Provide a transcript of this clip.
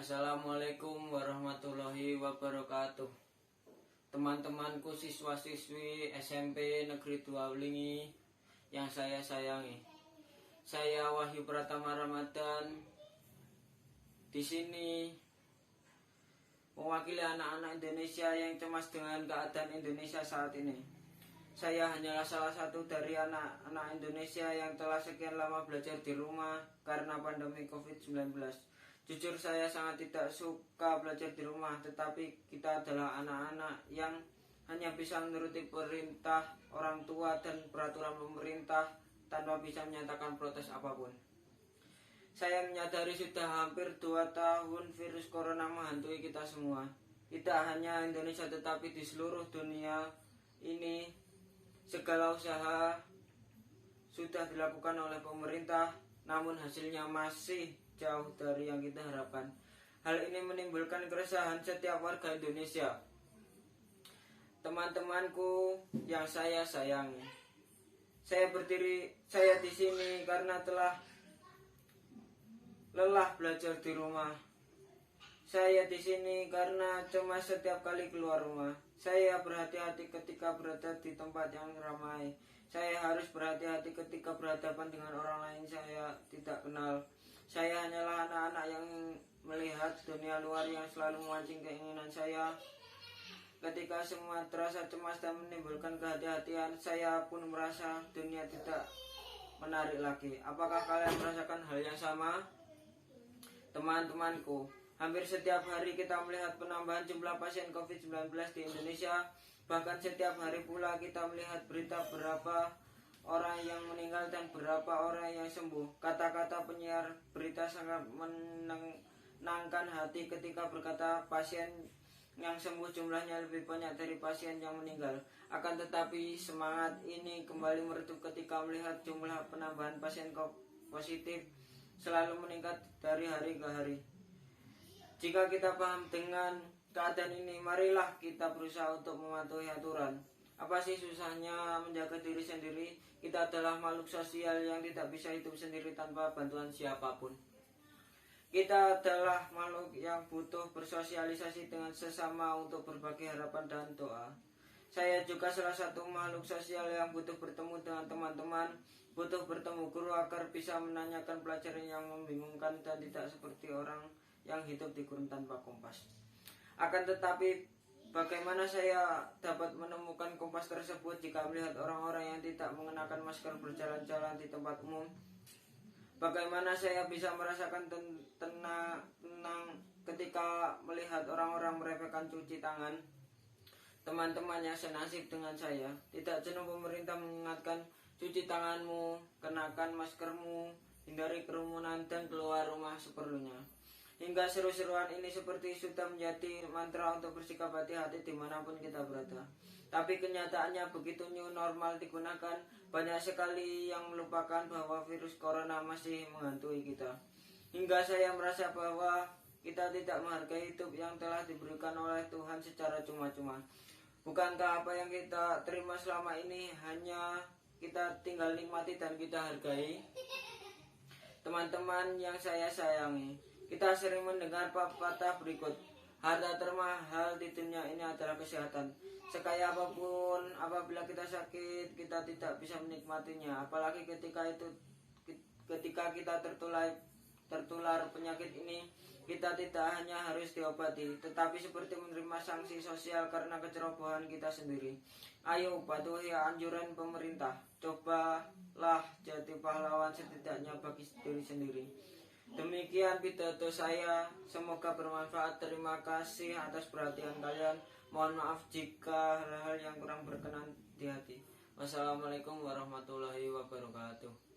Assalamualaikum warahmatullahi wabarakatuh. Teman-temanku siswa-siswi SMP Negeri 2 Wlingi yang saya sayangi. Saya Wahyu Pratama Ramadan. Di sini mewakili anak-anak Indonesia yang cemas dengan keadaan Indonesia saat ini. Saya hanyalah salah satu dari anak-anak Indonesia yang telah sekian lama belajar di rumah karena pandemi COVID-19. Jujur saya sangat tidak suka belajar di rumah, tetapi kita adalah anak-anak yang hanya bisa menuruti perintah orang tua dan peraturan pemerintah tanpa bisa menyatakan protes apapun. Saya menyadari sudah hampir 2 tahun virus corona menghantui kita semua. Tidak hanya Indonesia tetapi di seluruh dunia ini segala usaha sudah dilakukan oleh pemerintah, namun hasilnya masih jauh dari yang kita harapkan. Hal ini menimbulkan keresahan setiap warga Indonesia. Teman-temanku yang saya sayangi, saya di sini karena telah lelah belajar di rumah. Saya di sini karena cemas setiap kali keluar rumah. Saya berhati-hati ketika berada di tempat yang ramai. Saya harus berhati-hati ketika berhadapan dengan orang lain saya tidak kenal. Saya hanyalah anak-anak yang melihat dunia luar yang selalu memancing keinginan saya. Ketika semua terasa cemas dan menimbulkan kehati-hatian, saya pun merasa dunia tidak menarik lagi. Apakah kalian merasakan hal yang sama? Teman-temanku, hampir setiap hari kita melihat penambahan jumlah pasien COVID-19 di Indonesia. Bahkan setiap hari pula kita melihat berita berapa orang yang meninggal dan berapa orang yang sembuh. Kata-kata penyiar berita sangat menenangkan hati ketika berkata pasien yang sembuh jumlahnya lebih banyak dari pasien yang meninggal. Akan tetapi semangat ini kembali meredup ketika melihat jumlah penambahan pasien positif selalu meningkat dari hari ke hari. Jika kita paham dengan keadaan ini, marilah kita berusaha untuk mematuhi aturan. Apa sih susahnya menjaga diri sendiri? Kita adalah makhluk sosial yang tidak bisa hidup sendiri tanpa bantuan siapapun. Kita adalah makhluk yang butuh bersosialisasi dengan sesama untuk berbagi harapan dan doa. Saya juga salah satu makhluk sosial yang butuh bertemu dengan teman-teman, butuh bertemu guru agar bisa menanyakan pelajaran yang membingungkan dan tidak seperti orang yang hidup di gurun tanpa kompas. Akan tetapi, bagaimana saya dapat menemukan kompas tersebut jika melihat orang-orang yang tidak mengenakan masker berjalan-jalan di tempat umum? Bagaimana saya bisa merasakan tenang ketika melihat orang-orang meremehkan cuci tangan? Teman-teman yang senasib dengan saya, tidak jenuh pemerintah mengingatkan cuci tanganmu, kenakan maskermu, hindari kerumunan dan keluar rumah seperlunya. Hingga seru-seruan ini seperti sudah menjadi mantra untuk bersikap hati-hati dimanapun kita berada. Tapi kenyataannya begitu new normal digunakan, banyak sekali yang melupakan bahwa virus corona masih menghantui kita. Hingga saya merasa bahwa kita tidak menghargai hidup yang telah diberikan oleh Tuhan secara cuma-cuma. Bukankah apa yang kita terima selama ini hanya kita tinggal nikmati dan kita hargai? Teman-teman yang saya sayangi, kita sering mendengar pepatah berikut. Harta termahal di dunia ini adalah kesehatan. Sekaya apapun, apabila kita sakit, kita tidak bisa menikmatinya. Apalagi ketika kita tertular penyakit ini, kita tidak hanya harus diobati, tetapi seperti menerima sanksi sosial karena kecerobohan kita sendiri. Ayo patuhi anjuran pemerintah. Cobalah jadi pahlawan setidaknya bagi diri sendiri. Demikian pidato saya, semoga bermanfaat. Terima kasih atas perhatian kalian. Mohon maaf jika hal-hal yang kurang berkenan di hati. Wassalamualaikum warahmatullahi wabarakatuh.